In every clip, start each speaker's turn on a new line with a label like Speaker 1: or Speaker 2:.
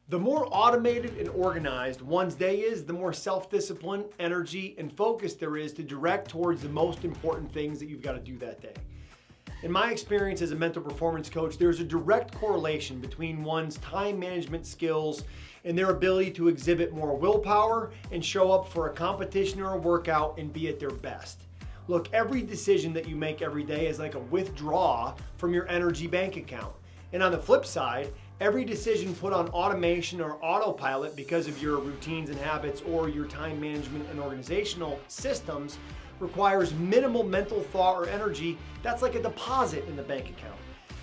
Speaker 1: The more automated and organized one's day is, the more self-discipline, energy, and focus there is to direct towards the most important things that you've got to do that day. In my experience as a mental performance coach, there's a direct correlation between one's time management skills and their ability to exhibit more willpower and show up for a competition or a workout and be at their best. Look, every decision that you make every day is like a withdrawal from your energy bank account. And on the flip side, every decision put on automation or autopilot because of your routines and habits or your time management and organizational systems requires minimal mental thought or energy. That's like a deposit in the bank account.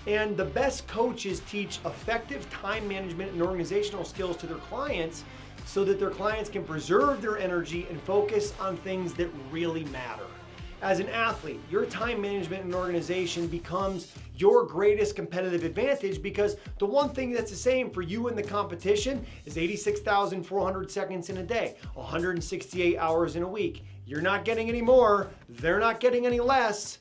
Speaker 1: And the best coaches teach effective time management and organizational skills to their clients so that their clients can preserve their energy and focus on things that really matter. As an athlete, your time management and organization becomes your greatest competitive advantage because the one thing that's the same for you in the competition is 86,400 seconds in a day, 168 hours in a week. You're not getting any more, they're not getting any less.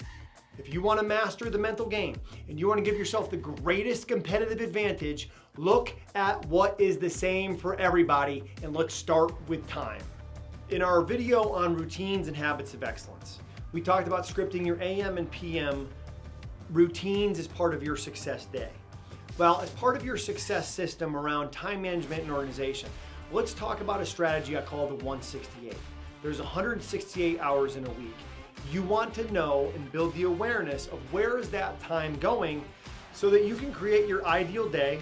Speaker 1: If you want to master the mental game and you want to give yourself the greatest competitive advantage, look at what is the same for everybody, and let's start with time. In our video on routines and habits of excellence, we talked about scripting your AM and PM routines as part of your success day. Well, as part of your success system around time management and organization, let's talk about a strategy I call the 168. There's 168 hours in a week. You want to know and build the awareness of where is that time going so that you can create your ideal day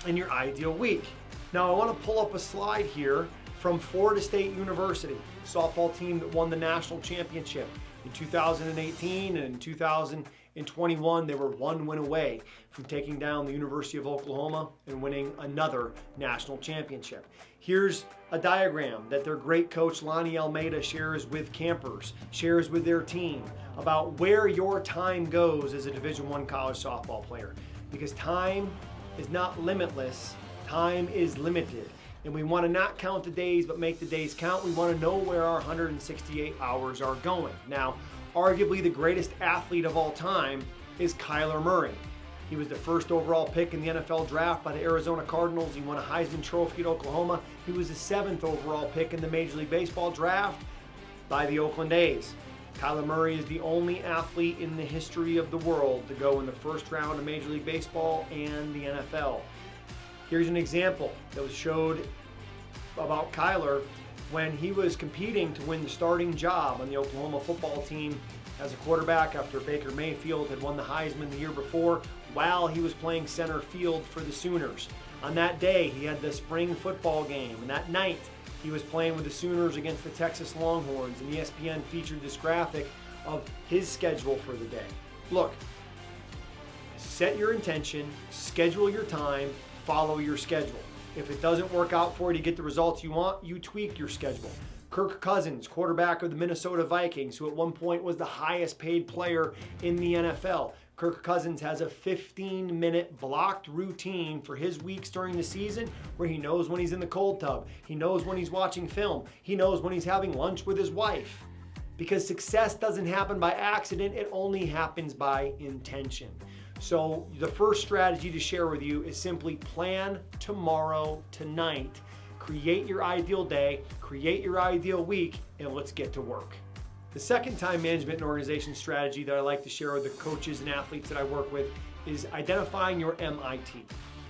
Speaker 1: and your ideal week. Now, I want to pull up a slide here from Florida State University, softball team that won the national championship in 2018, and in 2021 they were one win away from taking down the University of Oklahoma and winning another national championship. Here's a diagram that their great coach Lonnie Almeida shares with campers, shares with their team about where your time goes as a Division I college softball player. Because time is not limitless, time is limited. And we want to not count the days, but make the days count. We want to know where our 168 hours are going. Now, arguably the greatest athlete of all time is Kyler Murray. He was the first overall pick in the NFL draft by the Arizona Cardinals. He won a Heisman Trophy at Oklahoma. He was the 7th overall pick in the Major League Baseball draft by the Oakland A's. Kyler Murray is the only athlete in the history of the world to go in the first round of Major League Baseball and the NFL. Here's an example that was showed about Kyler when he was competing to win the starting job on the Oklahoma football team as a quarterback after Baker Mayfield had won the Heisman the year before while he was playing center field for the Sooners. On that day, he had the spring football game, and that night he was playing with the Sooners against the Texas Longhorns, and ESPN featured this graphic of his schedule for the day. Look, set your intention, schedule your time, follow your schedule. If it doesn't work out for you to get the results you want, you tweak your schedule. Kirk Cousins, quarterback of the Minnesota Vikings, who at one point was the highest paid player in the NFL. Kirk Cousins has a 15-minute blocked routine for his weeks during the season where he knows when he's in the cold tub, he knows when he's watching film, he knows when he's having lunch with his wife. Because success doesn't happen by accident, it only happens by intention. So the first strategy to share with you is simply plan tomorrow, tonight. Create your ideal day, create your ideal week, and let's get to work. The second time management and organization strategy that I like to share with the coaches and athletes that I work with is identifying your MIT.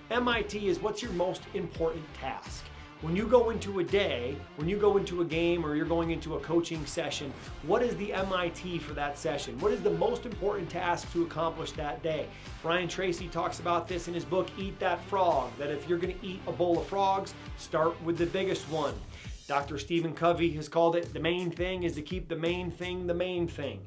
Speaker 1: MIT is what's your most important task. When you go into a day, when you go into a game, or you're going into a coaching session, what is the MIT for that session? What is the most important task to accomplish that day? Brian Tracy talks about this in his book, Eat That Frog, that if you're going to eat a bowl of frogs, start with the biggest one. Dr. Stephen Covey has called it, the main thing is to keep the main thing the main thing.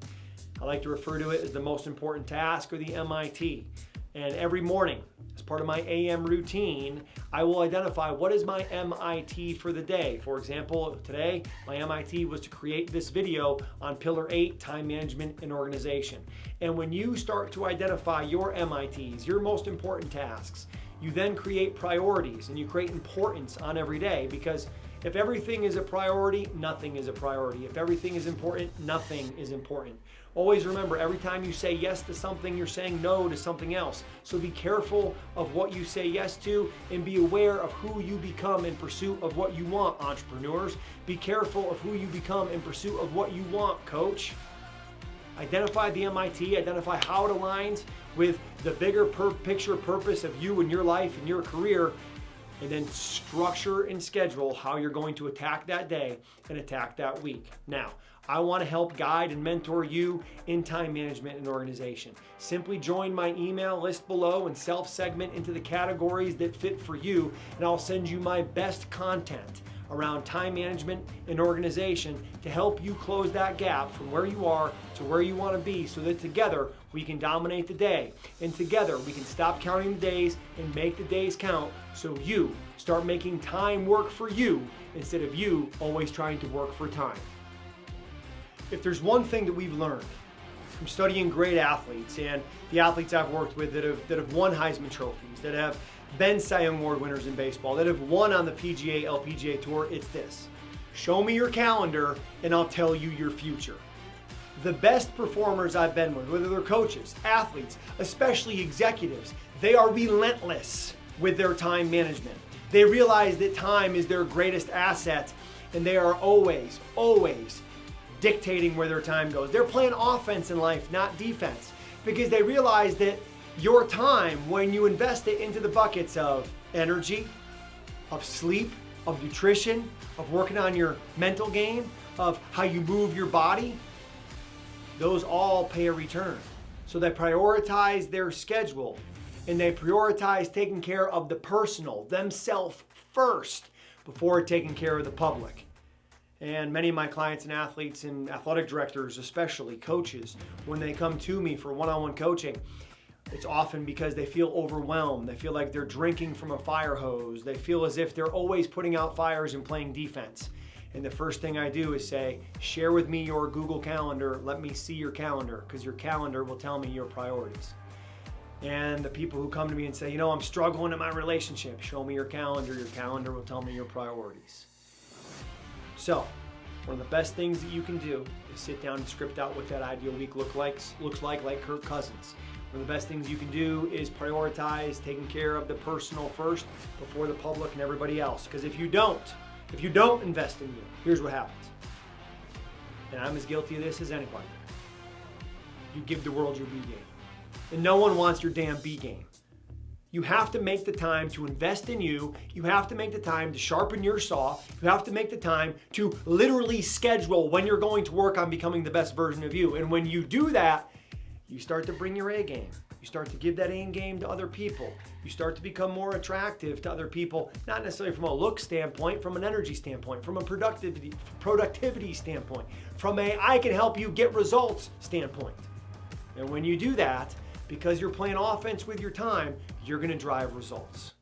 Speaker 1: I like to refer to it as the most important task, or the MIT. And every morning, as part of my AM routine, I will identify what is my MIT for the day. For example, today, my MIT was to create this video on Pillar 8, Time Management and Organization. And when you start to identify your MITs, your most important tasks, you then create priorities and you create importance on every day, because If everything is a priority, nothing is a priority. If everything is important, nothing is important. Always remember, every time you say yes to something, you're saying no to something else. So be careful of what you say yes to and be aware of who you become in pursuit of what you want, entrepreneurs. Be careful of who you become in pursuit of what you want, coach. Identify the MIT, identify how it aligns with the bigger picture purpose of you and your life and your career, and then structure and schedule how you're going to attack that day and attack that week. Now, I want to help guide and mentor you in time management and organization. Simply join my email list below and self-segment into the categories that fit for you, and I'll send you my best content around time management and organization to help you close that gap from where you are to where you want to be, so that together we can dominate the day, and together we can stop counting the days and make the days count, so you start making time work for you instead of you always trying to work for time. If there's one thing that we've learned from studying great athletes and the athletes I've worked with that have won Heisman trophies, that have been Cy Young Award winners in baseball, that have won on the PGA, LPGA Tour, it's this: show me your calendar and I'll tell you your future. The best performers I've been with, whether they're coaches, athletes, especially executives, they are relentless with their time management. They realize that time is their greatest asset, and they are always dictating where their time goes. They're playing offense in life, not defense, because they realize that your time, when you invest it into the buckets of energy, of sleep, of nutrition, of working on your mental game, of how you move your body, those all pay a return. So they prioritize their schedule, and they prioritize taking care of the personal, themselves first, before taking care of the public. And many of my clients and athletes and athletic directors, especially coaches, when they come to me for one-on-one coaching, it's often because they feel overwhelmed. They feel like they're drinking from a fire hose. They feel as if they're always putting out fires and playing defense. And the first thing I do is say, share with me your Google Calendar. Let me see your calendar, because your calendar will tell me your priorities. And the people who come to me and say, I'm struggling in my relationship, show me your calendar. Your calendar will tell me your priorities. So, one of the best things that you can do is sit down and script out what that ideal week looks like Kirk Cousins. One of the best things you can do is prioritize taking care of the personal first before the public and everybody else. Because if you don't invest in you, here's what happens. And I'm as guilty of this as anybody. You give the world your B game. And no one wants your damn B game. You have to make the time to invest in you. You have to make the time to sharpen your saw. You have to make the time to literally schedule when you're going to work on becoming the best version of you. And when you do that, you start to bring your A game. You start to give that A game to other people. You start to become more attractive to other people, not necessarily from a look standpoint, from an energy standpoint, from a productivity standpoint, from a I can help you get results standpoint. And when you do that, because you're playing offense with your time, you're going to drive results.